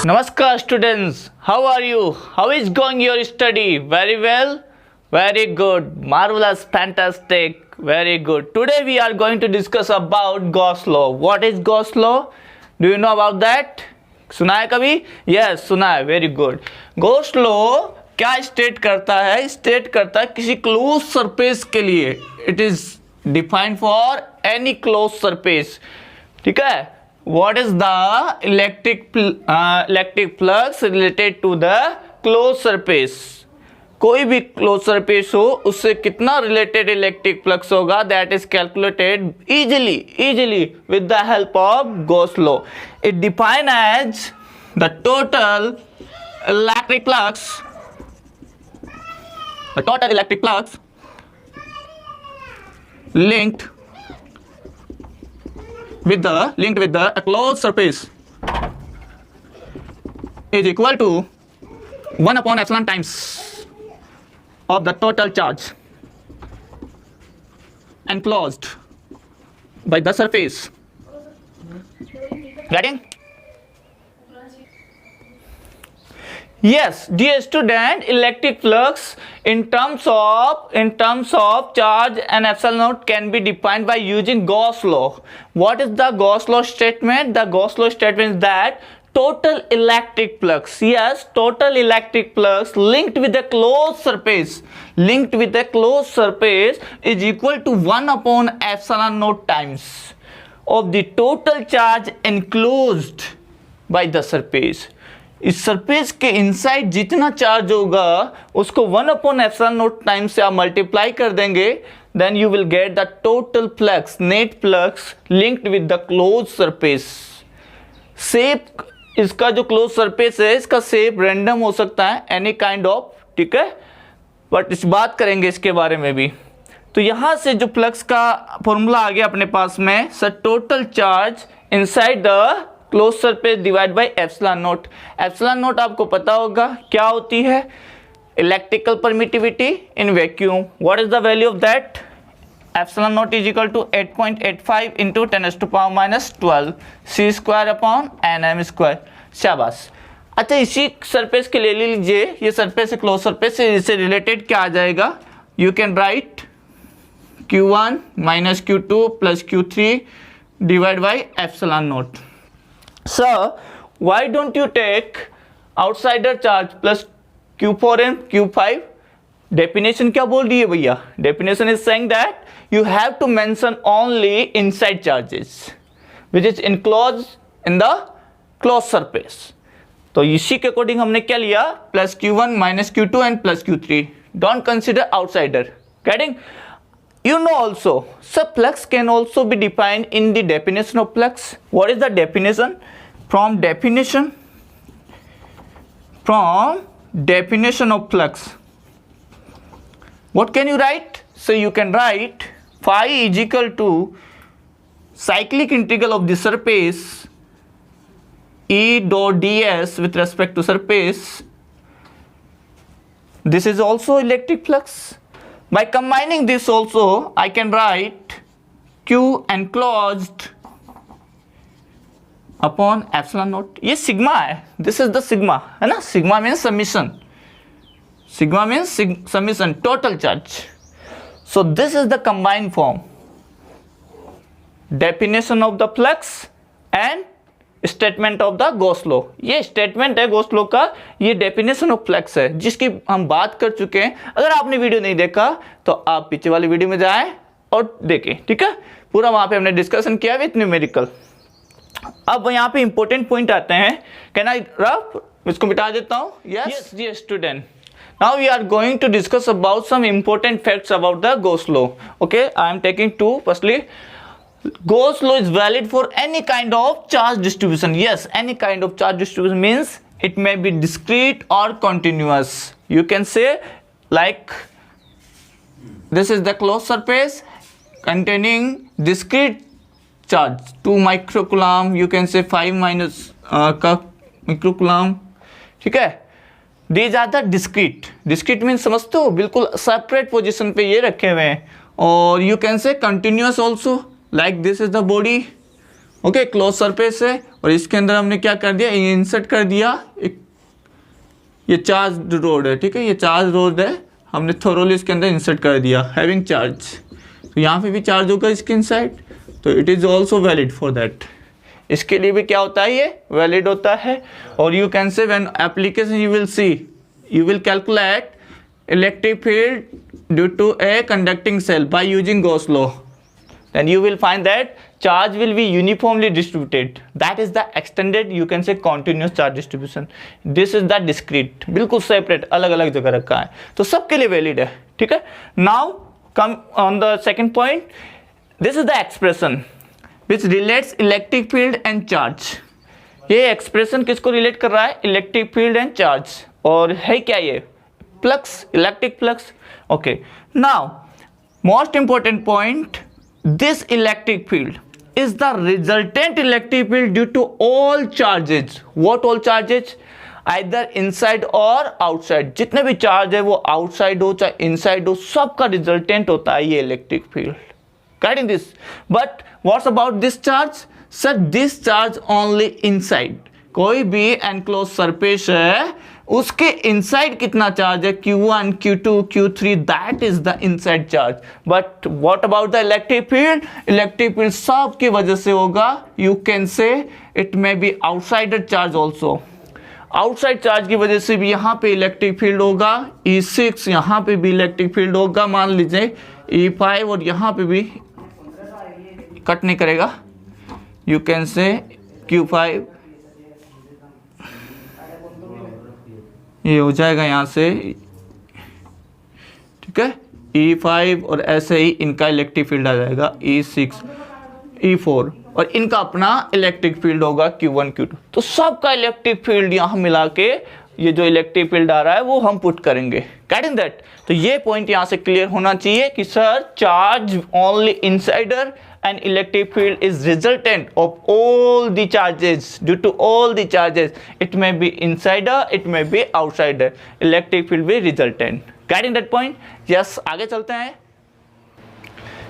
Namaskar students, how are you? How is going your study? Very well? Very good, marvelous, fantastic, very good. Today we are going to discuss about Gauss law. What is Gauss law? Do you know about that? सुना है कभी? Yes, सुना है, very good. Gauss law क्या state करता है? State करता है किसी क्लोज सरफेस के लिए. It is defined for any closed surface. ठीक है? What is the electric flux related to the closed surface? कोई भी क्लोज सरफेस हो उससे कितना रिलेटेड इलेक्ट्रिक फ्लक्स होगा, that is calculated easily with the help of Gauss law. It define as the total electric flux linked with the closed surface is equal to 1 upon epsilon times of the total charge enclosed by the surface. Getting? Yes, dear student, electric flux in terms of charge and epsilon naught can be defined by using Gauss law. What is the Gauss law statement? The Gauss law statement is that total electric flux, yes, total electric flux linked with a closed surface is equal to 1 upon epsilon naught times of the total charge enclosed by the surface. इस surface के inside जितना charge होगा उसको 1 upon epsilon not time से आप multiply कर देंगे, then you will get the total flux, net flux linked with the close surface. Shape इसका जो क्लोज सरफेस है इसका शेप रैंडम हो सकता है, एनी काइंड ऑफ, ठीक है, बट इस बात करेंगे इसके बारे में भी. तो यहां से जो फ्लक्स का फॉर्मूला आ गया अपने पास में, sir total charge inside the close surface divide by epsilon naught. Epsilon naught आपको पता होगा क्या होती है, electrical permittivity in vacuum. What is the value of that? Epsilon naught is equal to 8.85 into 10⁻⁻12 C square upon nm square. शाबाश. अच्छा, इसी surface के ले लीजिए, ये सरफेस है क्लोज सरफेस से, इससे रिलेटेड क्या आ जाएगा? You can right Q1 minus Q2 plus Q3 divide by epsilon not. Sir, why don't you take outsider charge plus Q4 and Q5? Definition क्या बोल रही है भैया? Definition is saying that you have to mention only inside charges which is enclosed in the closed surface. तो इसी के according हमने क्या लिया? Plus Q1 minus Q2 and plus Q3. Don't consider outsider. Getting? You know also, so flux can also be defined in the definition of flux. What is the definition? From definition of flux, what can you write? So you can write phi is equal to cyclic integral of the surface E dot ds with respect to surface. This is also electric flux. By combining this also, I can write Q enclosed upon epsilon not. ये sigma है, this is the sigma, है ना? Sigma means summation total charge. So this is the combined form, definition of the flux and statement of the Gauss law. ये statement है Gauss law का, ये definition of flux है जिसकी हम बात कर चुके हैं. अगर आपने वीडियो नहीं देखा तो आप पीछे वाली वीडियो में जाएं और देखें, ठीक है? पूरा वहां पे हमने डिस्कशन किया विथ न्यूमेरिकल. अब यहाँ पे इंपॉर्टेंट पॉइंट आते हैं. Can I rough? इसको मिटा देता हूँ. Yes dear student, now we are going to discuss about some important facts about the Gauss law. Okay, I am taking two. Firstly, Gauss law is valid for any kind of charge distribution. Yes, any kind of charge distribution means it may be discrete or continuous. You can say like this is the closed surface containing discrete charge 2 microcoulomb. You can say 5 minus microcoulomb. ठीक है? These are the discrete. Discrete means समझते हो, बिल्कुल separate position पे ये रखे हुए हैं. और you can say continuous also. Like this is the body okay, close surface है और इसके अंदर हमने क्या कर दिया, इंसर्ट कर दिया एक, ये चार्ज रोड है, ठीक है, ये चार्ज रोड है, हमने थोरोली इसके अंदर इंसर्ट कर दिया हैविंग चार्ज, तो यहाँ पे भी चार्ज होगा इसके इनसाइड, तो it is also valid for that, इसके लिए भी क्या होता है, ये वैलिड होता है। और यू कैन से when application you will see, you will calculate electric field due to a conducting cell by using Gauss law, then you will find that charge will be uniformly distributed, that is the extended you can say continuous charge distribution, this is the discrete, बिल्कुल separate, अलग अलग जगह रखा है, तो सबके लिए valid है, ठीक है। now come on the second point, this is the expression which relates electric field and charge, ये एक्सप्रेशन किसको रिलेट कर रहा है, इलेक्ट्रिक फील्ड एंड चार्ज, और है क्या ये, flux, electric flux. Okay, now most important point, this electric field is the resultant electric field due to all charges, what all charges, either inside और outside, जितने भी चार्ज है वो outside हो चाहे इनसाइड हो, सबका रिजल्टेंट होता है ये electric field, getting this, but what's about this charge, sir, this charge only inside, कोई भी एनक्लोज सरफेस है उसके इनसाइड कितना चार्ज है, Q1, Q2, Q3, that is the inside charge, but what about the electric field, electric field सब की वजह से होगा, यू कैन से it may B outsider charge also, outside charge की वजह से भी यहाँ पे इलेक्ट्रिक फील्ड होगा, E6 यहाँ पे भी इलेक्ट्रिक फील्ड होगा, मान लीजिए E5, और यहाँ पे भी कट नहीं करेगा, यू कैन से Q5, ये हो जाएगा यहाँ से, ठीक है, E5, और ऐसे ही इनका इलेक्ट्रिक फील्ड आ जाएगा E6, E4, और इनका अपना इलेक्ट्रिक फील्ड होगा Q1, Q2, तो सबका इलेक्ट्रिक फील्ड यहाँ मिला के ये जो इलेक्ट्रिक फील्ड आ रहा है वो हम पुट करेंगे, गेटिंग दैट। तो ये पॉइंट यहाँ से क्लियर होना चाहिए कि sir charge only insider and electric field is resultant of all the charges, due to all the charges, it may be insider, it may be outsider, electric field be resultant, getting that point, yes, आगे चलते हैं।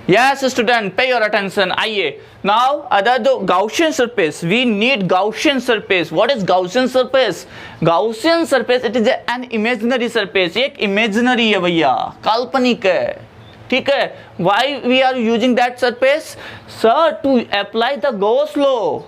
Yes student, pay your attention, आइए, now other the Gaussian surface, we need Gaussian surface, what is Gaussian surface, Gaussian surface it is an imaginary surface, एक imaginary है भैया, काल्पनिक है, ठीक है, why we are using that surface, sir to apply the Gauss law,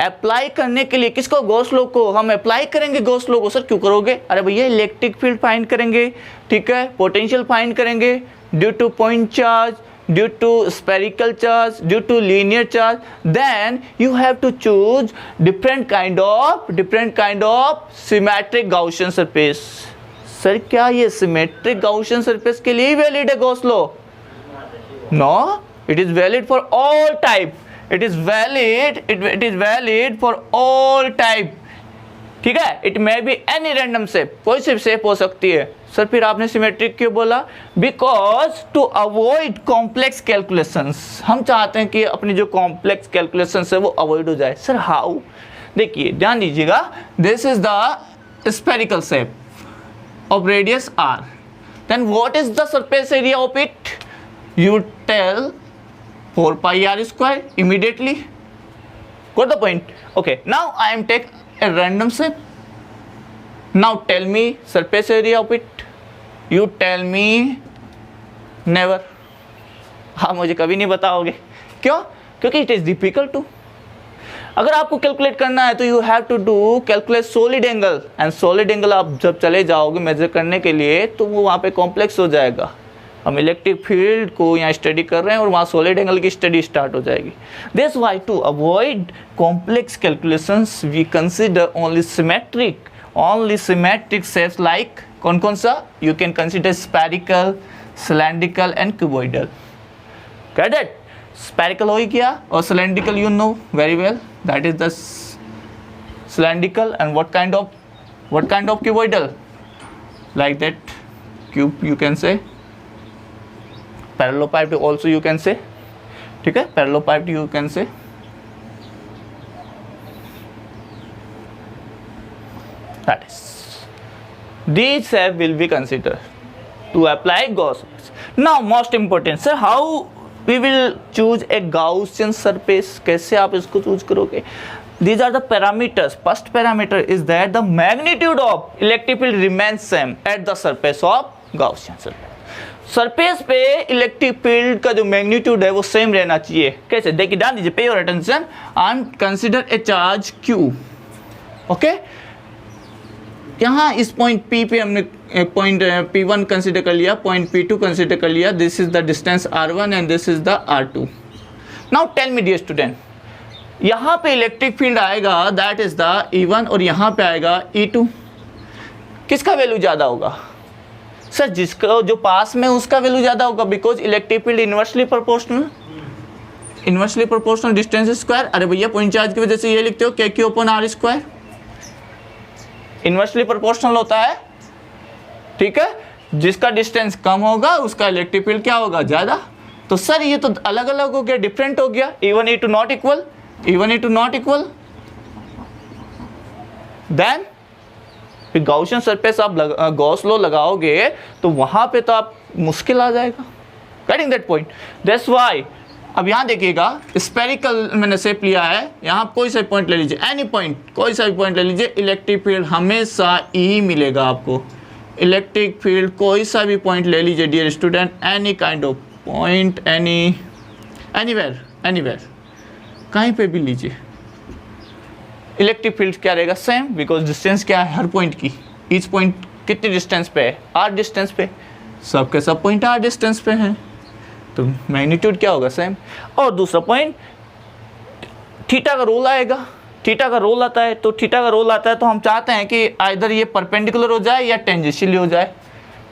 apply करने के लिए किसको, गॉस लॉ को, हम अप्लाई करेंगे गॉस लॉ को, सर क्यों करोगे, अरे भैया इलेक्ट्रिक फील्ड फाइंड करेंगे, ठीक है, पोटेंशियल फाइंड करेंगे, due two point charge, due to spherical charge, due to linear charge, then you have to choose different kind of symmetric Gaussian surface। Sir क्या ये सिमेट्रिक गाउशियन सरफेस के लिए valid है Gauss law, no, it is valid for all type, it is valid for all type, ठीक है, it may be any random shape, कोई सी shape हो सकती है। सर फिर आपने सिमेट्रिक क्यों बोला, because to avoid complex calculations, हम चाहते हैं कि अपनी जो कॉम्प्लेक्स कैलकुलेशंस है वो अवॉइड हो जाए। सर हाउ, देखिए ध्यान दीजिएगा, this is the spherical shape of radius r, then what is the surface area of it, you tell 4 pi r square immediately, got the point, okay, now I am take a random shape, now tell me surface area of it, you tell me never, हाँ मुझे कभी नहीं बताओगे, क्यों, क्योंकि it is difficult to, अगर आपको calculate करना है तो you have to do calculate solid angle, and solid angle आप जब चले जाओगे मेजर करने के लिए तो वो वहाँ पे कॉम्प्लेक्स हो जाएगा, हम इलेक्ट्रिक फील्ड को यहाँ स्टडी कर रहे हैं और वहाँ सॉलिड एंगल की स्टडी स्टार्ट हो जाएगी। This why to avoid complex calculations we consider only symmetric shapes, like कौन कौन सा, you can consider spherical, cylindrical and cuboidal, get it, spherical हो ही गया, और cylindrical you know very well, that is the cylindrical, and what kind of cuboidal, like that cube you can say, parallelepiped also you can say, ठीक है, parallelepiped you can say, that is, these shape will be considered to apply Gauss. Now most important, sir, how we will choose a Gaussian surface. कैसे आप इसको choose करोगे? These are the parameters. First parameter is that the magnitude of electric field remains same at the surface of Gaussian surface. Surface पे electric field का जो magnitude है वो same रहना चाहिए। कैसे? देखिए, ध्यान दीजिए, पे your attention and consider a charge Q। Okay, यहाँ इस पॉइंट P पे हमने पॉइंट P1 कंसिडर कर लिया, पॉइंट P2 कंसिडर कर लिया। This is the distance R1 and this is the R2। Now tell me dear student, यहाँ पे इलेक्ट्रिक फील्ड आएगा दैट इज द E1 और यहाँ पे आएगा E2। किसका वैल्यू ज़्यादा होगा? सर, जिसका जो पास में उसका वैल्यू ज़्यादा होगा, because electric field inversely proportional distance square. अरे भैया, पॉइंट चार्ज की वजह से ये लिखते हो KQ/R²। इन्वर्सली प्रोपोर्शनल होता है, ठीक है। जिसका डिस्टेंस कम होगा उसका इलेक्ट्रिक फील्ड क्या होगा? ज़्यादा। तो सर ये तो अलग अलग हो गया, डिफरेंट हो गया। E1 E2 not equal, E1 E2 not equal, then फिर गाउसियन सरफेस आप गॉस लॉ लगाओगे तो वहां पे तो आप मुश्किल आ जाएगा। Getting that point? That's why अब यहाँ देखिएगा, स्पेरिकल मैंने शेप लिया है, यहाँ कोई सा पॉइंट ले लीजिए, एनी पॉइंट, कोई सा भी पॉइंट ले लीजिए, इलेक्ट्रिक फील्ड हमेशा E मिलेगा आपको। इलेक्ट्रिक फील्ड कोई सा भी पॉइंट ले लीजिए dear student, any kind of point, anywhere, कहीं पे भी लीजिए, इलेक्ट्रिक फील्ड क्या रहेगा? सेम, बिकॉज डिस्टेंस क्या है हर पॉइंट की? ईच पॉइंट कितनी डिस्टेंस पे है? R डिस्टेंस पे। सबके सब पॉइंट R डिस्टेंस पे हैं, तो मैग्नीट्यूड क्या होगा? सेम। और दूसरा पॉइंट, थीटा का रोल आएगा। थीटा का रोल आता है, तो थीटा का रोल आता है तो हम चाहते हैं कि आइदर ये परपेंडिकुलर हो जाए या टेंजेंशियली हो जाए।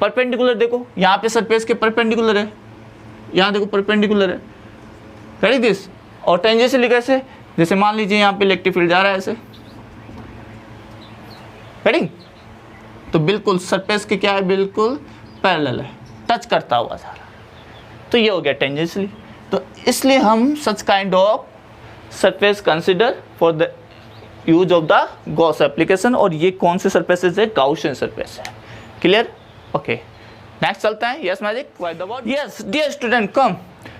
परपेंडिकुलर देखो, यहाँ पे सरफेस के परपेंडिकुलर है, यहाँ देखो परपेंडिकुलर है, करेक्ट दिस। और टेंजेंशियली कैसे? जैसे मान लीजिए यहाँ पे इलेक्ट्रिक फील्ड जा रहा है ऐसे, करेक्ट, तो बिल्कुल सरफेस के क्या है? बिल्कुल पैरेलल है, टच करता हुआ जा रहा है, तो ये हो गया टेंजेंशियली। तो इसलिए हम such kind of surface consider for the use of the Gauss application. और ये कौन से सरफेसेस है? गाउसियन सरफेस है। क्लियर? ओके, नेक्स्ट चलता है। Yes magic, what about? Yes dear student, come.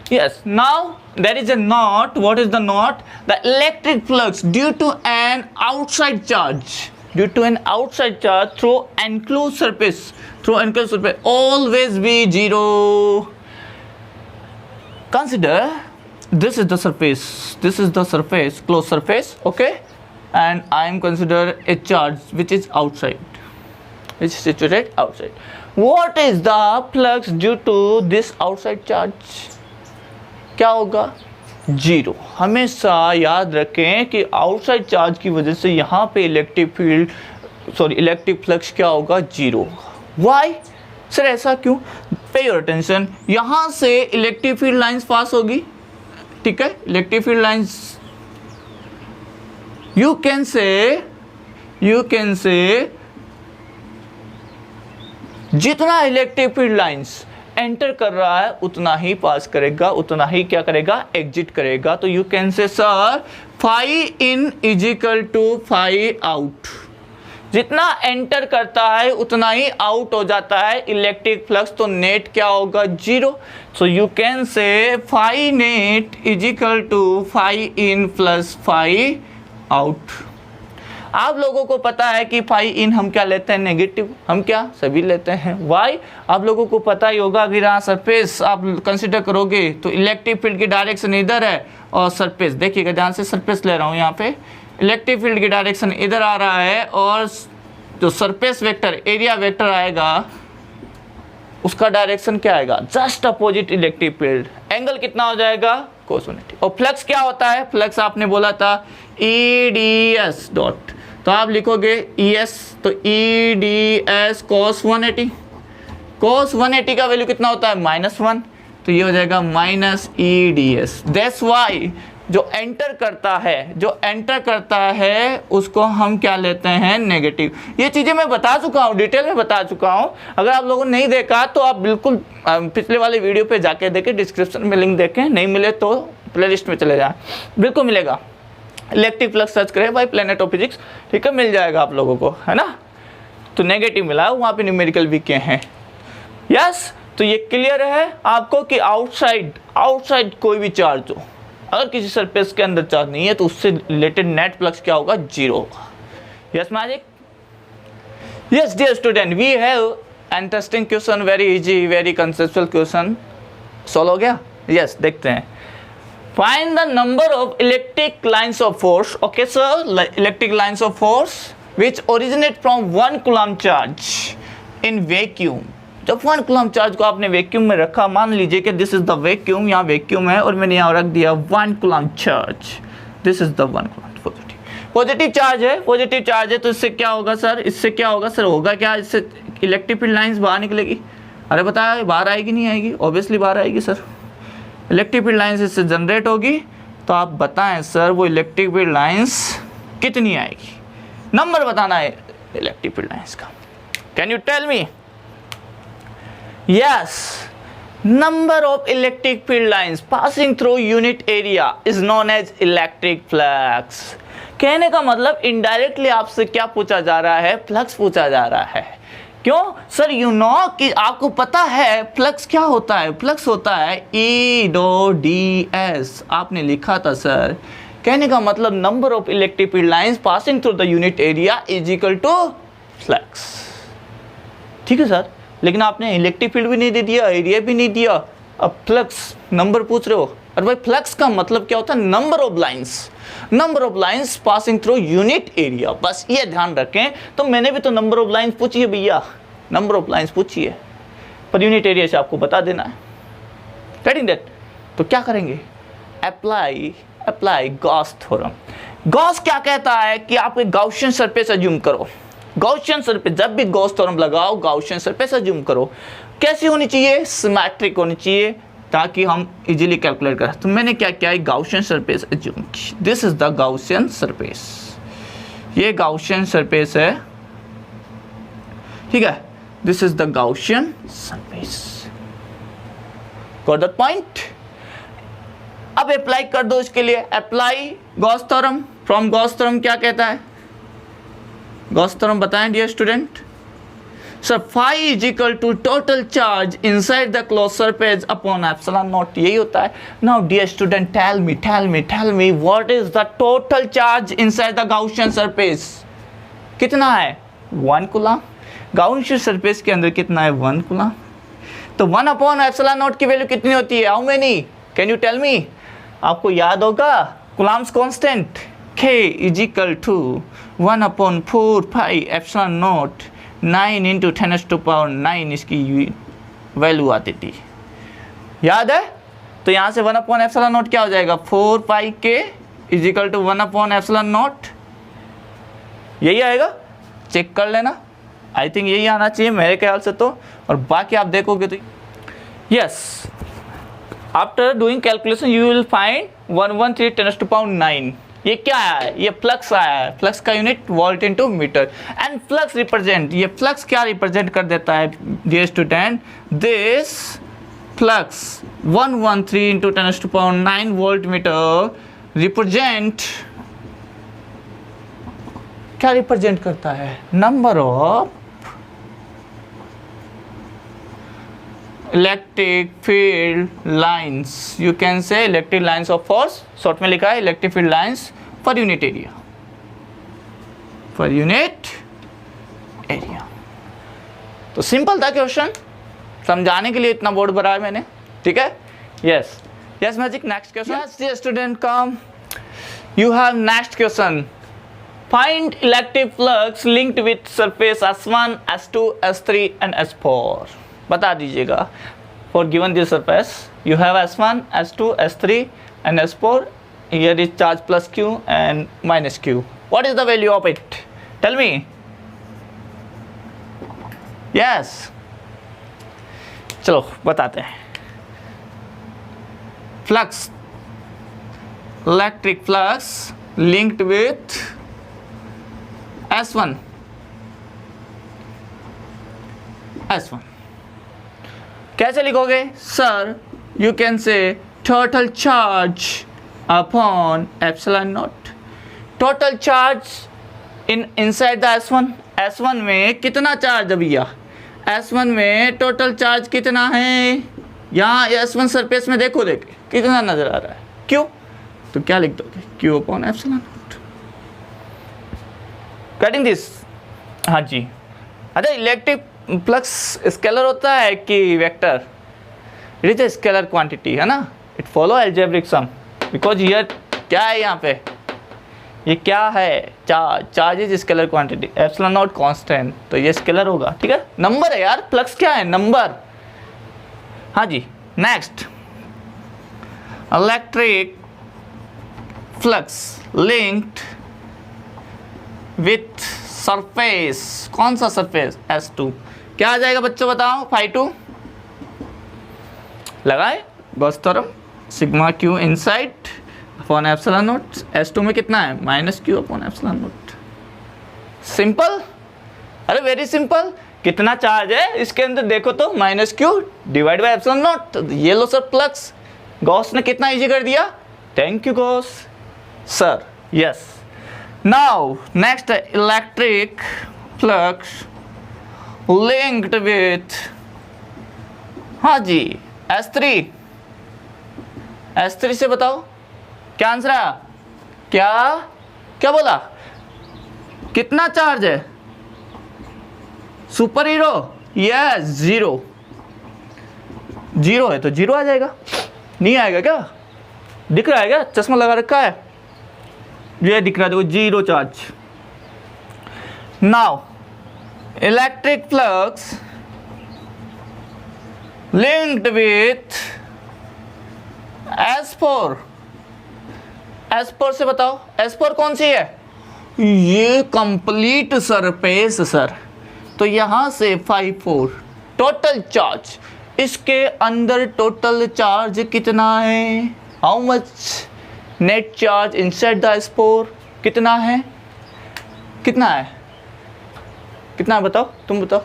Yes, now there is a knot. What is the knot? The electric flux due to an outside charge, through enclosed surface, always be 0. Consider this is the surface, closed surface, okay? And I am consider a charge which is outside, which is situated outside. What is the flux due to this outside charge? क्या होगा? 0। हमेशा याद रखें कि outside charge की वजह से यहाँ पे इलेक्ट्रिक फ्लक्स क्या होगा? 0। वाई सर, ऐसा क्यों? पे योर अटेंशन, यहाँ से इलेक्ट्रिक फील्ड लाइंस पास होगी, ठीक है। Electric field lines, you can से जितना इलेक्ट्रिक फील्ड लाइंस एंटर कर रहा है उतना ही पास करेगा, उतना ही क्या करेगा? एग्जिट करेगा। तो you can say sir phi in is equal to phi out. जितना एंटर करता है उतना ही आउट हो जाता है इलेक्ट्रिक फ्लक्स, तो नेट क्या होगा? 0। So you can say phi net is equal to phi in plus phi out. आप लोगों को पता है कि फाई इन हम क्या लेते हैं? नेगेटिव। हम क्या सभी लेते हैं? वाई आप लोगों को पता ही होगा। अगर यहाँ सरफेस आप कंसिडर करोगे तो इलेक्ट्रिक फील्ड की डायरेक्शन इधर है और सरफेस, देखिएगा ध्यान से, सरफेस ले रहा हूँ यहाँ पे, इलेक्ट्रिक फील्ड की डायरेक्शन इधर आ रहा है और जो सरफेस वेक्टर, एरिया वेक्टर आएगा उसका डायरेक्शन क्या आएगा? Just opposite electric field. Angle कितना हो जाएगा? cos 180। और फ्लक्स क्या होता है? फ्लक्स आपने बोला था EDS डॉट, तो आप लिखोगे ES, तो EDS cos 180। cos 180 का वैल्यू कितना होता है? -1, तो ये हो जाएगा -EDS। दैट्स वाई जो एंटर करता है उसको हम क्या लेते हैं? नेगेटिव। ये चीज़ें मैं बता चुका हूँ, डिटेल में बता चुका हूँ। अगर आप लोगों ने नहीं देखा तो आप बिल्कुल पिछले वाले वीडियो पे जाके देखें, डिस्क्रिप्शन में लिंक देखें, नहीं मिले तो प्लेलिस्ट में चले जाएं, बिल्कुल मिलेगा। इलेक्ट्रिक फ्लक्स सर्च करें भाई, प्लेनेट ऑफ फिजिक्स, ठीक है, मिल जाएगा आप लोगों को, है ना। तो नेगेटिव मिला, वहाँ पे न्यूमेरिकल भी किए हैं। यस, तो ये क्लियर है आपको कि आउटसाइड कोई भी चार्ज हो, अगर किसी सरफेस के अंदर चार्ज नहीं है तो उससे रिलेटेड नेट फ्लक्स क्या होगा, जीरो होगा। Yes magic? Yes dear student, we have interesting question, very easy, very conceptual question. Solve हो गया? यस, देखते हैं। Find the number of electric lines of force, okay sir, electric lines of force which originate from 1 coulomb charge in vacuum. जब 1 coulomb charge को आपने vacuum में रखा, मान लीजिए कि दिस इज द वैक्यूम, यहाँ वैक्यूम है और मैंने यहाँ रख दिया 1 coulomb charge, this is the 1 coulomb, positive charge है, तो इससे क्या होगा सर, होगा क्या, इससे इलेक्ट्रिक फील्ड लाइंस बाहर निकलेगी। अरे बताया बाहर आएगी नहीं आएगी? ऑब्वियसली बाहर आएगी सर, इलेक्ट्रिक फील्ड लाइंस इससे जनरेट होगी। तो आप बताएं सर वो इलेक्ट्रिक फील्ड लाइंस कितनी आएगी, नंबर बताना है इलेक्ट्रिक फील्ड लाइंस का। Can you tell me? Yes, number of electric field lines passing through unit area is known as electric flux। कहने का मतलब इनडायरेक्टली आपसे क्या पूछा जा रहा है, फ्लक्स पूछा जा रहा है। क्यों सर? यू नो कि आपको पता है फ्लक्स क्या होता है, फ्लक्स होता है E/ds, आपने लिखा था सर। कहने का मतलब number of electric field lines passing through the unit area is equal to flux. ठीक है सर, लेकिन आपने इलेक्ट्रिक फील्ड भी नहीं दे दिया, एरिया भी नहीं दिया, अब फ्लक्स नंबर पूछ रहे हो। और भाई फ्लक्स का मतलब क्या होता है, number of lines passing through unit area, बस ये ध्यान रखें। तो मैंने भी तो नंबर ऑफ लाइंस पूछी है भैया, नंबर ऑफ लाइंस पूछी है, पर यूनिट एरिया से आपको बता देना है। Getting that? तो क्या करेंगे, अप्लाई गॉस थ्योरम। गॉस क्या कहता है कि आप एक गाउसियन सरफेस अज्यूम करो, गाउसियन सरफेस, जब भी गॉस थ्योरम लगाओ गाउसियन सरफेस अज्यूम करो। कैसी होनी चाहिए, सिमेट्रिक होनी चाहिए, ताकि हम इजीली कैलकुलेट करें। तो मैंने क्या किया, गाउसियन सरफेस अज्यूम की, this is the Gaussian surface, ये गाउसियन सरफेस है, ठीक है, this is the Gaussian surface. Got that point? अब अप्लाई कर दो इसके लिए, apply Gauss theorem. From Gauss theorem क्या कहता है, गॉस थ्योरम बताएं dear student. Sir phi is equal to total charge inside the close surface upon epsilon naught, यही होता है। Now dear student tell me what is the total charge inside the Gaussian surface? कितना है, 1 coulomb. Gaussian surface के अंदर कितना है, 1 coulomb. तो 1 अपॉन एप्सिलॉन नॉट की वैल्यू कितनी होती है, how many, can you tell me? आपको याद होगा coulomb's constant, K is equal to 1 upon 4 pi epsilon naught 9 into 10⁻⁹ इसकी वैल्यू आती थी, याद है? तो यहाँ से 1 अपॉन एप्सिलॉन नॉट क्या हो जाएगा, 4 pi K is equal to 1 upon epsilon naught, यही आएगा, चेक कर लेना। आई थिंक यही आना चाहिए मेरे ख्याल से तो, और बाकी आप देखोगे तो yes, after doing calculation you will find 113 10⁻⁹। ये क्या आया है, ये फ्लक्स आया है, फ्लक्स का unit volt into metre. And flux represent, ये फ्लक्स क्या रिप्रेजेंट कर देता है dear student, this flux 113 × 10⁻⁹ volt metre represent, क्या रिप्रेजेंट करता है, number of electric field lines, you can say electric lines of force, short में लिखा है electric field lines for unit area, तो सिंपल था क्वेश्चन, समझाने के लिए इतना बोर्ड भरा है मैंने, ठीक है। Yes magic, next question. Yes dear student, come you have next question. Find electric flux linked with surface S1, S2, S3 and S4। बता दीजिएगा, for given this surface you have S1, S2, S3 and S4, here is charge plus Q and minus Q. What is the value of it? Tell me. Yes. चलो बताते हैं। Flux, electric flux linked with S1, कैसे लिखोगे sir? You can से total charge upon epsilon not. Total charge inside the S1 में कितना charge है भैया, S1 में टोटल चार्ज कितना है, यहाँ S1 सरफेस में देखो कितना नजर आ रहा है, क्यों, तो क्या लिख दोगे, Q upon epsilon naught. Cutting this, हाँ जी। अच्छा, इलेक्ट्रिक फ्लक्स स्केलर होता है कि vector? It is a scalar quantity, है ना, it follow algebraic sum, because here क्या है, यहाँ पे ये क्या है, charge is scalar quantity, epsilon naught constant, तो ये स्केलर होगा, ठीक है, नंबर है यार, फ्लक्स क्या है, नंबर। हाँ जी, next, electric flux linked with surface, कौन सा सरफेस, S2, क्या आ जाएगा बच्चों बताओ, φ2 लगाए, Gauss theorem, sigma Q inside upon epsilon not, S2 में कितना है, -Q upon epsilon not, simple, अरे वेरी सिंपल, कितना चार्ज है इसके अंदर देखो तो, -Q divide by epsilon naught, तो ये लो सर फ्लक्स, गॉस ने कितना इजी कर दिया, thank you Gauss sir, yes. Now next, electric flux linked with, हाँ जी, S3 से बताओ क्या आंसर आया, क्या बोला, कितना चार्ज है, सुपर हीरो, यस, जीरो है तो जीरो आ जाएगा, नहीं आएगा क्या, दिख रहा है क्या, चश्मा लगा रखा है, ये दिख रहा है, देखो zero charge. Now electric flux linked with S4 से बताओ, S4 कौन सी है, ये कंप्लीट सरफेस सर, तो यहां से 5 टोटल चार्ज, इसके अंदर टोटल चार्ज कितना है, how much net charge inside the S4, कितना है, बताओ, तुम बताओ,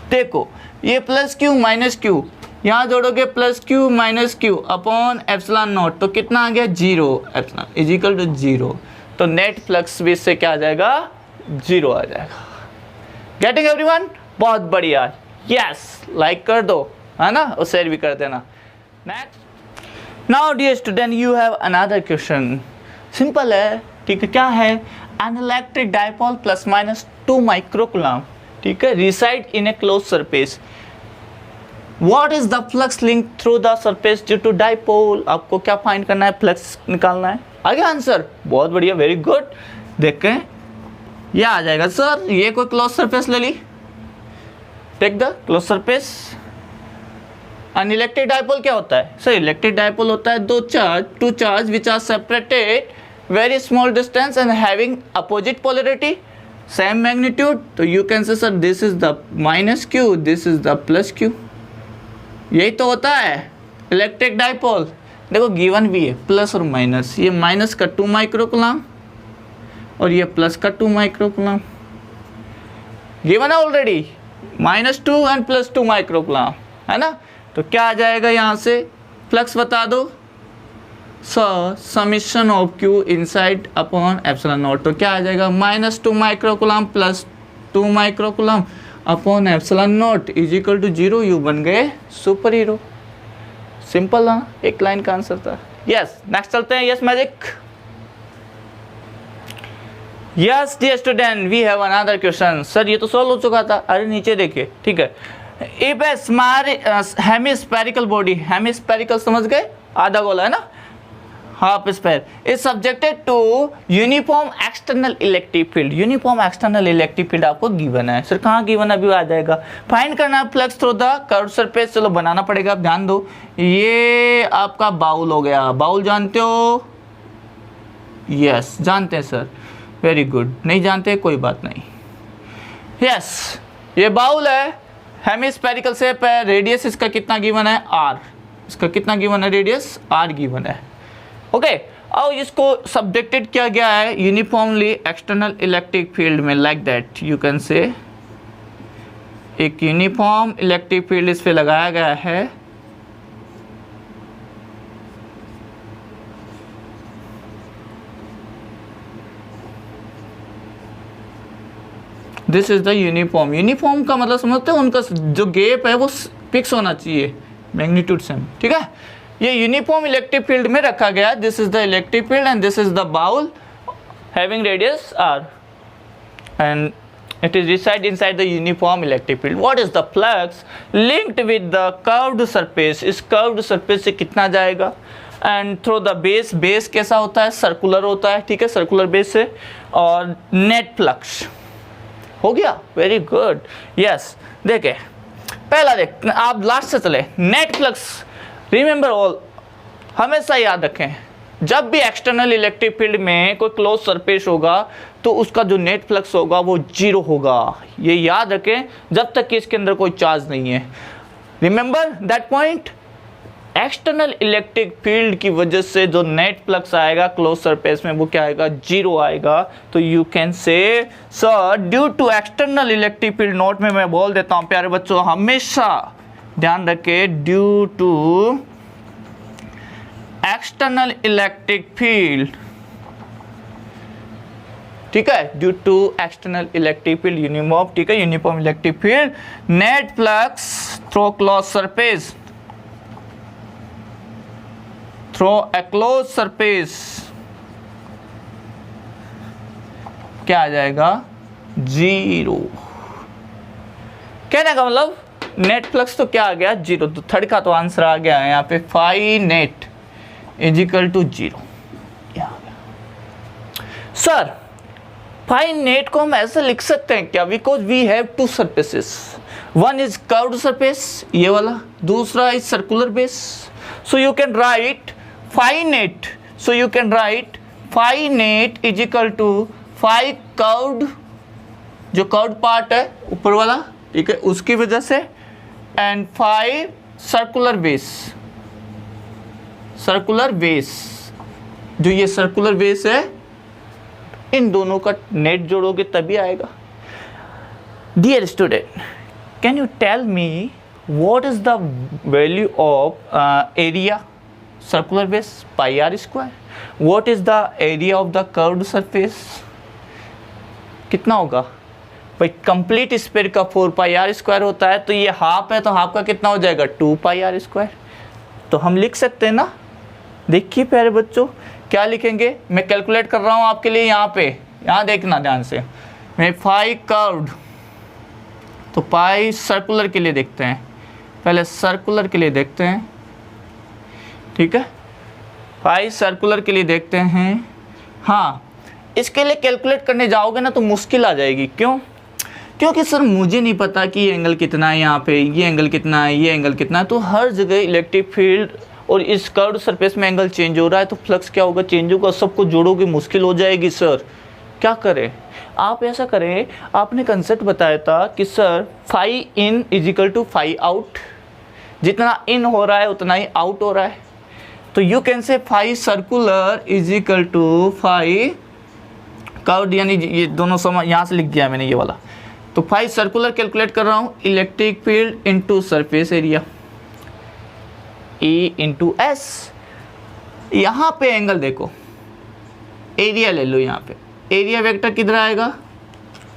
देखो ये +Q -Q, यहाँ जोड़ोगे +Q -Q upon epsilon naught, तो कितना आ गया, 0, एप्सिलॉन इज इक्वल टू 0, तो नेट फ्लक्स भी इससे क्या आ जाएगा, 0 आ जाएगा। गेटिंग एवरीवन, बहुत बढ़िया, यस, लाइक कर दो, है ना, और शेयर भी कर देना। Next, now dear student, you have another question, simple है, ठीक है, क्या है, एन इलेक्ट्रिक डायपोल ±2 माइक्रोकूलम, ठीक है, reside in a close surface, what is the flux link through the surface due to dipole, आपको क्या फाइंड करना है, फ्लक्स निकालना है, आ गया आंसर, बहुत बढ़िया, वेरी गुड, देखें ये आ जाएगा सर, ये कोई क्लोज सरफेस ले ली, take the close surface, an electric dipole क्या होता है सर, इलेक्ट्रिक डायपोल होता है two charge which are separated very small distance and having opposite polarity, same magnitude, तो you can say sir this is the -Q, this is the +Q, यही तो होता है इलेक्ट्रिक डायपोल। देखो given भी है प्लस और माइनस, ये माइनस का 2 माइक्रोकूलम और ये प्लस का 2 माइक्रोकूलम, गिवन है ऑलरेडी, -2 एंड +2 माइक्रोकूलम, है ना, तो क्या आ जाएगा यहाँ से, फ्लक्स बता दो sir, summation of Q inside upon epsilon naught, तो क्या आ जाएगा, -2 microcoulomb +2 microcoulomb upon epsilon naught is equal to 0, you बन गए सुपर हीरो, सिंपल ना, एक लाइन का आंसर था। यस, नेक्स्ट चलते हैं, yes magic, yes dear student, we have another question, sir ये तो सॉल्व हो चुका था, अरे नीचे देखिए, ठीक है, if a hemispherical body, hemispherical समझ गए, आधा गोला है ना, half sphere, is subjected to uniform external electric field, uniform external electric field आपको गिवन है, सर कहाँ गिवन है, अभी आ जाएगा, फाइंड करना है flux through the curve surface, चलो बनाना पड़ेगा, आप ध्यान दो, ये आपका बाउल हो गया, बाउल जानते हो, यस जानते हैं सर, वेरी गुड, नहीं जानते कोई बात नहीं, यस ये बाउल है, हेमिस्फेरिकल शेप है, रेडियस इसका कितना गिवन है, r, इसका कितना गिवन है, रेडियस r गिवन है, ओके, अब इसको सब्जेक्टेड किया गया है यूनिफॉर्मली एक्सटर्नल इलेक्ट्रिक फील्ड में, लाइक दैट यू कैन से, एक यूनिफॉर्म इलेक्ट्रिक फील्ड इस पे लगाया गया है, this is the uniform. Uniform का मतलब समझते हो, उनका जो गैप है वो फिक्स होना चाहिए, मैग्नीट्यूड सेम, ठीक है। ये यूनिफॉर्म इलेक्ट्रिक फील्ड में रखा गया। This is the electric field and this is the bowl having radius R and it is reside inside the uniform electric field. What is the flux linked with the curved surface? इस curved surface से कितना जाएगा? And through the base, base कैसा होता है? Circular होता है, ठीक है, सर्कुलर बेस से। और नेट फ्लक्स हो गया, वेरी गुड, यस। देखे पहला देख, आप लास्ट से चले। नेट फ्लक्स, रिमेंबर ऑल, हमेशा याद रखें, जब भी एक्सटर्नल इलेक्ट्रिक फील्ड में कोई क्लोज सरफेस होगा तो उसका जो नेट फ्लक्स होगा वो जीरो होगा। ये याद रखें जब तक कि इसके अंदर कोई चार्ज नहीं है। Remember that point. External electric field की वजह से जो नेट फ्लक्स आएगा क्लोज सरफेस में वो क्या आएगा? जीरो आएगा। तो you can say sir due to external electric field, note में मैं बोल देता हूं प्यारे बच्चों, हमेशा ध्यान रखें, due to external electric field, ठीक है, due to external electric field uniform, ठीक है, uniform electric field, net flux through close surface, through a close surface क्या आ जाएगा? जीरो। कहने का मतलब नेट फ्लक्स तो क्या आ गया? जीरो। तो थर्ड का तो आंसर आ गया है यहाँ पे, phi net is equal to zero. Sir phi net को हम ऐसे लिख सकते हैं क्या? Because we have two surfaces, one is curved surface ये वाला, दूसरा is circular base. So you can write phi net, so you can write phi net is equal to phi curved, जो कर्व्ड पार्ट है ऊपर वाला, ठीक है, उसकी वजह से, and phi circular base, circular base, जो ये सर्कुलर बेस है, इन दोनों का नेट जोड़ोगे तभी आएगा। Dear student, can you tell me what is the value of area circular base? Pi are square. What is the area of the curved surface? कितना होगा भाई? कंप्लीट स्फीयर का 4 पाई आर स्क्वायर होता है, तो ये हाफ है, तो हाफ का कितना हो जाएगा? 2 पाई आर स्क्वायर। तो हम लिख सकते हैं ना, देखिए प्यारे बच्चों क्या लिखेंगे, मैं कैलकुलेट कर रहा हूँ आपके लिए यहाँ पे, यहाँ देखना ध्यान से। मैं फाई कर्व्ड, तो पाई सर्कुलर के लिए देखते हैं, पहले सर्कुलर के लिए देखते हैं, ठीक है, पाई सर्कुलर के लिए देखते हैं। हाँ, इसके लिए कैलकुलेट करने जाओगे ना तो मुश्किल आ जाएगी। क्यों? क्योंकि सर मुझे नहीं पता कि ये एंगल कितना है, यहाँ पे ये एंगल कितना है, ये एंगल कितना है, तो हर जगह इलेक्ट्रिक फील्ड और इस कर्व्ड सरफेस में एंगल चेंज हो रहा है, तो फ्लक्स क्या होगा? चेंज होगा। सबको जोड़ोगे मुश्किल हो जाएगी। सर क्या करें? आप ऐसा करें, आपने कंसेप्ट बताया था कि sir phi in is equal to phi out, जितना इन हो रहा है उतना ही आउट हो रहा है, तो you can say phi circular is equal to phi curved, यानी ये दोनों समय यहाँ से लिख दिया मैंने ये वाला। तो फाई सर्कुलर कैलकुलेट कर रहा हूँ, electric field into surface area, E into S. यहाँ पे एंगल देखो, एरिया ले लो, यहाँ पे एरिया वेक्टर किधर आएगा?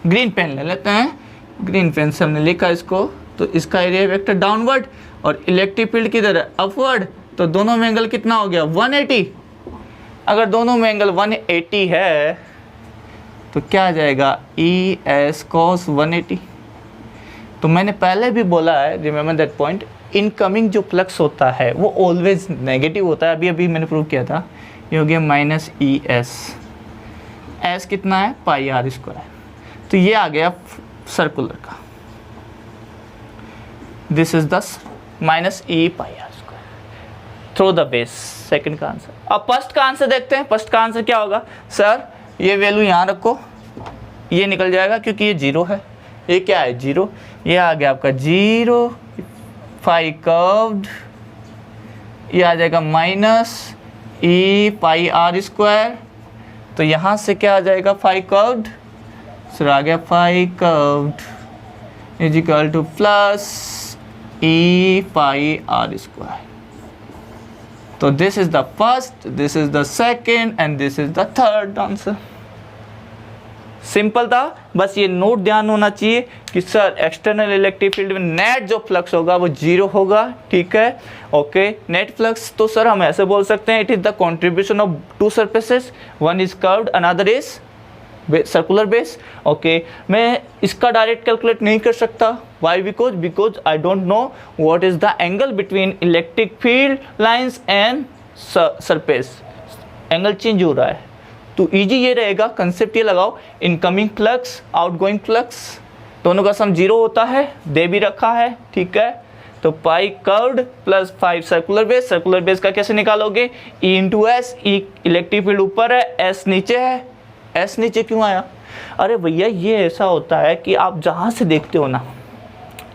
ग्रीन पेन ले लेते हैं, ग्रीन पेन से हमने लिखा इसको, तो इसका एरिया वेक्टर डाउनवर्ड और इलेक्ट्रिक फील्ड किधर है? अपवर्ड। तो दोनों में एंगल कितना हो गया? 180। अगर दोनों में एंगल 180 है तो क्या आ जाएगा? E S cos 180। तो मैंने पहले भी बोला है, रिमेंबर दैट पॉइंट, इनकमिंग जो फ्लक्स होता है वो ऑलवेज नेगेटिव होता है। अभी मैंने प्रूव किया था, ये हो गया माइनस ई एस, एस कितना है? Pi are square. तो ये आ गया सर्कुलर का, this is the minus E pi are square through the base. Second का आंसर। अब फर्स्ट का आंसर देखते हैं। फर्स्ट का आंसर क्या होगा? सर ये वैल्यू यहाँ रखो, ये निकल जाएगा क्योंकि ये जीरो है, ये क्या है? जीरो। ये आ गया आपका जीरो, फाई कर्व्ड, ये आ जाएगा minus E pi are square. तो यहाँ से क्या आ जाएगा? फाई कर्व्ड, सर आ गया phi curved is equal to plus E pi are square. तो this is the first, this is the second and this is the third answer. Simple था, बस ये नोट ध्यान होना चाहिए कि सर एक्सटर्नल इलेक्ट्रिक फील्ड में नेट जो फ्लक्स होगा वो जीरो होगा, ठीक है। ओके, नेट फ्लक्स तो सर हम ऐसे बोल सकते हैं, it is the contribution of two surfaces, one is curved another is circular base. Okay, मैं इसका डायरेक्ट कैलकुलेट नहीं कर सकता, why? Because I don't know what is the angle between electric field lines and surface. Angle change हो रहा है, तो easy ये रहेगा, कंसेप्ट ये लगाओ, इनकमिंग फ्लक्स आउटगोइंग फ्लक्स दोनों का सम जीरो होता है, दे भी रखा है, ठीक है। तो pi curved plus 5 circular base, circular base का कैसे निकालोगे? E into S, E electric field ऊपर है, एस नीचे है। एस नीचे क्यों आया? अरे भैया ये ऐसा होता है कि आप जहाँ से देखते हो ना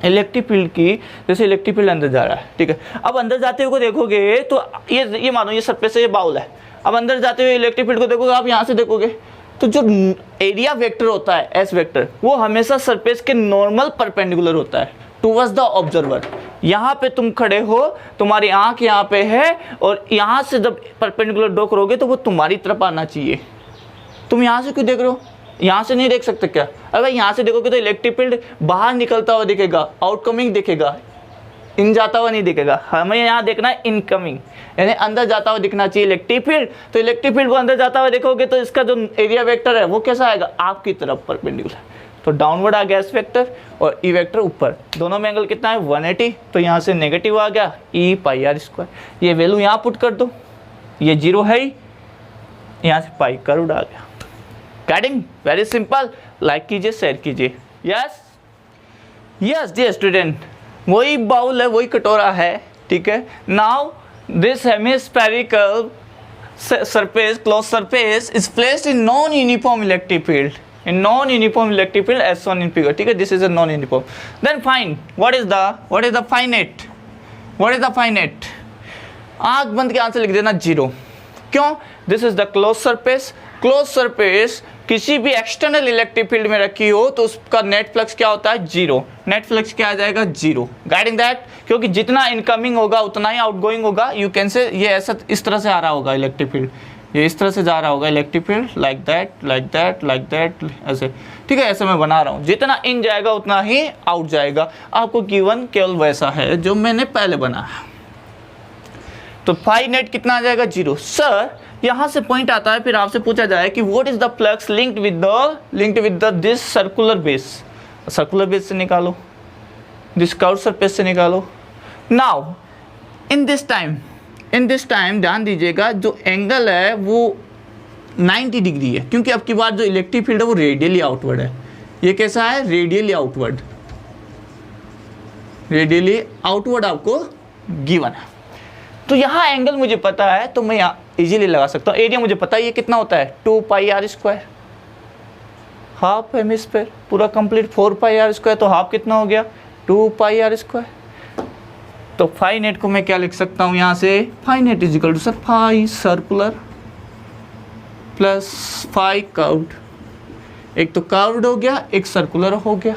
इलेक्ट्रिक फील्ड की, जैसे इलेक्ट्रिक फील्ड अंदर जा रहा है, ठीक है, अब अंदर जाते हुए को देखोगे तो ये मानो ये सरफेस है, ये बाउल है, अब अंदर जाते हुए इलेक्ट्रिक फील्ड को देखोगे, आप यहाँ से देखोगे तो जो एरिया वेक्टर होता है एस वेक्टर, वो हमेशा सरफेस के नॉर्मल परपेंडिकुलर होता है टुवर्ड्स द ऑब्जर्वर। यहाँ पे तुम खड़े हो, तुम्हारी आंख यहाँ पे है, और यहाँ से जब परपेंडिकुलर ड्रॉ करोगे तो वो तुम्हारी तरफ आना चाहिए। तुम यहाँ से क्यों देख रहे हो? यहाँ से नहीं देख सकते क्या? अगर यहाँ से देखोगे तो इलेक्ट्रिक फील्ड बाहर निकलता हुआ दिखेगा, आउटकमिंग दिखेगा, इन जाता हुआ नहीं दिखेगा। हमें यहाँ देखना है इनकमिंग, यानी अंदर जाता हुआ दिखना चाहिए इलेक्ट्रिक फील्ड। तो इलेक्ट्रिक फील्ड को अंदर जाता हुआ देखोगे तो इसका जो एरिया वेक्टर है वो कैसा आएगा? आपकी तरफ परपेंडिकुलर। तो डाउनवर्ड आ गया एस वेक्टर और ई वेक्टर ऊपर, दोनों में एंगल कितना है? 180। तो यहाँ से नेगेटिव आ गया ई पाई आर स्क्वायर। ये वैल्यू यहाँ पुट कर दो, ये जीरो है ही, यहाँ से पाई कर्व्ड आ गया। गेटिंग? Very simple. लाइक कीजिए, शेयर कीजिए। यस यस डियर स्टूडेंट, वही बाउल है, वही कटोरा है, ठीक है। Now this hemispherical surface, closed surface is placed in non-uniform electric field, in non-uniform electric field as shown in figure, ठीक है। This is a non-uniform. Then find what is the finite, what is the finite? आँख बंद के answer लिख देना zero. क्यों? This is the closed surface, closed surface किसी भी एक्सटर्नल इलेक्ट्रिक फील्ड में रखी हो तो उसका नेट फ्लक्स क्या होता है? जीरो। नेट फ्लक्स क्या आ जाएगा? जीरो। गाइडिंग दैट, क्योंकि जितना इनकमिंग होगा उतना ही आउटगोइंग होगा। यू कैन से ये ऐसा इस तरह से आ रहा होगा इलेक्ट्रिक फील्ड, ये इस तरह से जा रहा होगा electric field, like that like that like that, ऐसे, ठीक है। ऐसे मैं बना रहा हूँ, जितना इन जाएगा उतना ही आउट जाएगा। आपको गिवन केवल वैसा है जो मैंने पहले बनाया। तो फाई नेट कितना आ जाएगा? जीरो। सर यहाँ से पॉइंट आता है, फिर आपसे पूछा जाए कि what is the flux linked with the this circular base. Circular base से निकालो, दिस कर्व सरफेस से निकालो। नाउ इन दिस टाइम ध्यान दीजिएगा, जो एंगल है वो 90 डिग्री है, क्योंकि अब की बार जो इलेक्ट्रिक फील्ड है वो रेडियली आउटवर्ड है। ये कैसा है? रेडियली आउटवर्ड, रेडियली आउटवर्ड आपको गिवन है। तो यहाँ एंगल मुझे पता है तो मैं यहाँ इजीली लगा सकता हूँ। एरिया मुझे पता है ये कितना होता है? 2 pi are square, half hemisphere पूरा कंप्लीट 4 पाई आर स्क्वायर, तो हाफ कितना हो गया? 2 पाई आर स्क्वायर। तो फाई नेट को मैं क्या लिख सकता हूँ यहाँ से? Phi net is equal to sir phi circular plus phi curved. एक तो कर्व्ड हो गया, एक सर्कुलर हो गया।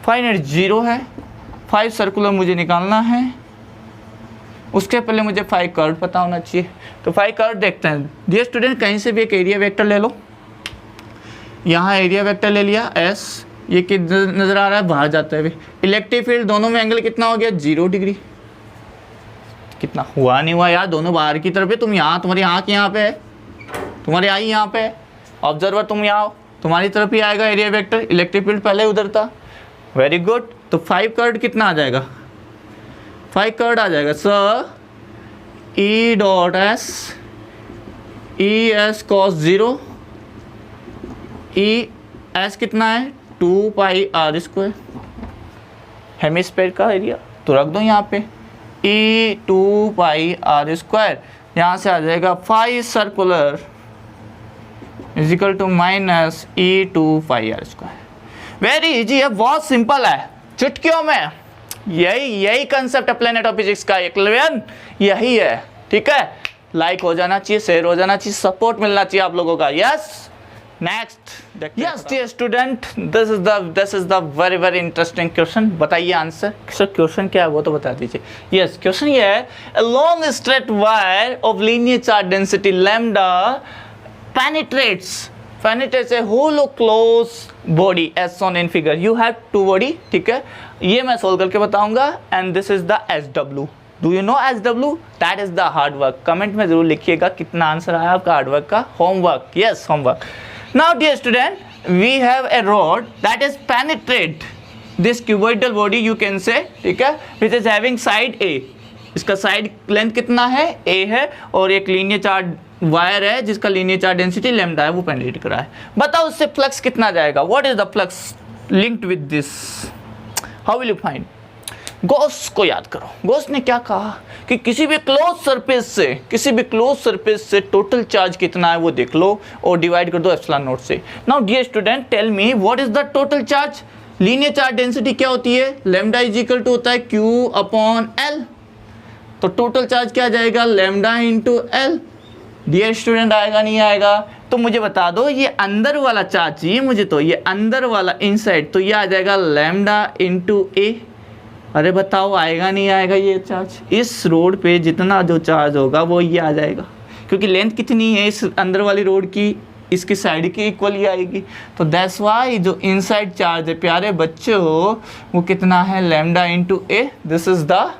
फाई नेट जीरो है, 5 सर्कुलर मुझे निकालना है, उसके पहले मुझे फाई कर्व पता होना चाहिए। तो फाई कर्व देखते हैं। डियर स्टूडेंट, कहीं से भी एक एरिया वेक्टर ले लो, यहाँ एरिया वेक्टर ले लिया एस, ये किधर नजर आ रहा है? बाहर जाता है। इलेक्ट्रिक फील्ड दोनों में एंगल कितना हो गया? 0 डिग्री। कितना हुआ? नहीं हुआ यार, दोनों बाहर की तरफ है। तुम यहाँ, तुम्हारी आँख यहाँ पे है, तुम्हारी आई यहाँ पे है, ऑब्जर्वर तुम यहाँ हो, तुम्हारी तरफ ही आएगा एरिया वेक्टर। इलेक्ट्रिक फील्ड पहले उधर था। Very good. तो 5 कर्व कितना आ जाएगा? 5 कर्व आ जाएगा sir E dot S, E S cos 0, E S कितना है? 2 पाई आर स्क्वायर, हेमिस्फीयर का एरिया तो रख दो यहाँ पे, ई 2 पाई आर स्क्वायर। यहाँ से आ जाएगा 5 circular is equal to minus E 2 pi are square. Very easy है, बहुत सिंपल है, चुटकियों में। यही कंसेप्ट है प्लेनेट ऑफ फिजिक्स का, एकलव्यन यही है, ठीक है। लाइक हो जाना चाहिए, शेयर हो जाना चाहिए, सपोर्ट मिलना चाहिए आप लोगों का। Yes, next. Yes dear student, this is the very very interesting question. बताइए आंसर। सर क्वेश्चन क्या है वो तो बता दीजिए। यस, क्वेश्चन ये है, a long straight wire of linear charge density lambda penetrates penetrates a hollow closed body as shown in figure. You have two body, ठीक है, ये मैं सोल्व करके बताऊंगा. and this is the SW. Do you know SW? That is the hard work. Comment में जरूर लिखिएगा कितना आंसर आया आपका हार्ड वर्क का. Homework, yes homework. Now dear student, we have a rod that is penetrate this cuboidal body, you can say, ठीक है, which is having side A. इसका साइड लेंथ कितना है, A है, और एक लीनियर चार्ज वायर है जिसका लीनियर चार्ज डेंसिटी लैम्डा है, वो पेनिट्रेट कर रहा है. बताओ उससे फ्लक्स कितना जाएगा. What is the flux linked with this, how will you find. Gauss को याद करो. गॉस ने क्या कहा कि किसी भी क्लोज सरफेस से टोटल चार्ज कितना है वो देख लो और डिवाइड कर दो एप्सिलॉन नॉट से. Now dear student, tell me what is the total charge. Linear charge density क्या होती है, लैम्डा इज इक्वल टू होता है Q अपॉन L. तो टोटल चार्ज क्या जाएगा, lambda into L. Dear student, आएगा नहीं आएगा. तो मुझे बता दो ये अंदर वाला चार्ज चाहिए मुझे, तो ये अंदर वाला इनसाइड, तो ये आ जाएगा लैम्डा इंटू A. अरे बताओ आएगा नहीं आएगा ये चार्ज. इस रोड पे जितना जो चार्ज होगा वो ये आ जाएगा, क्योंकि लेंथ कितनी है इस अंदर वाली रोड की, इसकी साइड की इक्वल ही आएगी. तो दैट्स वाई जो इनसाइड चार्ज है प्यारे बच्चों वो कितना है, lambda into A. This is the,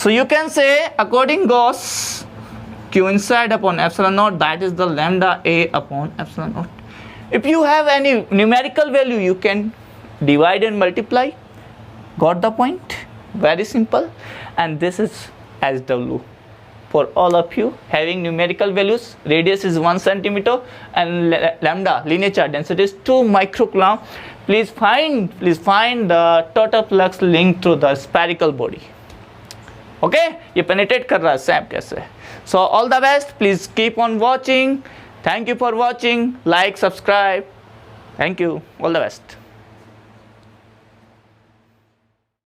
so you can say according Gauss, Q inside upon epsilon naught, that is the lambda A upon epsilon naught. If you have any numerical value, you can divide and multiply. Got the point? Very simple. And this is SW for all of you having numerical values. Radius is 1 centimeter and lambda linear charge density is 2 microcoulomb. Please find the total flux linked to the spherical body. Okay, ये penetrate कर रहा है Sam कैसे. So all the best, please keep on watching. Thank you for watching. Like, subscribe. Thank you, all the best.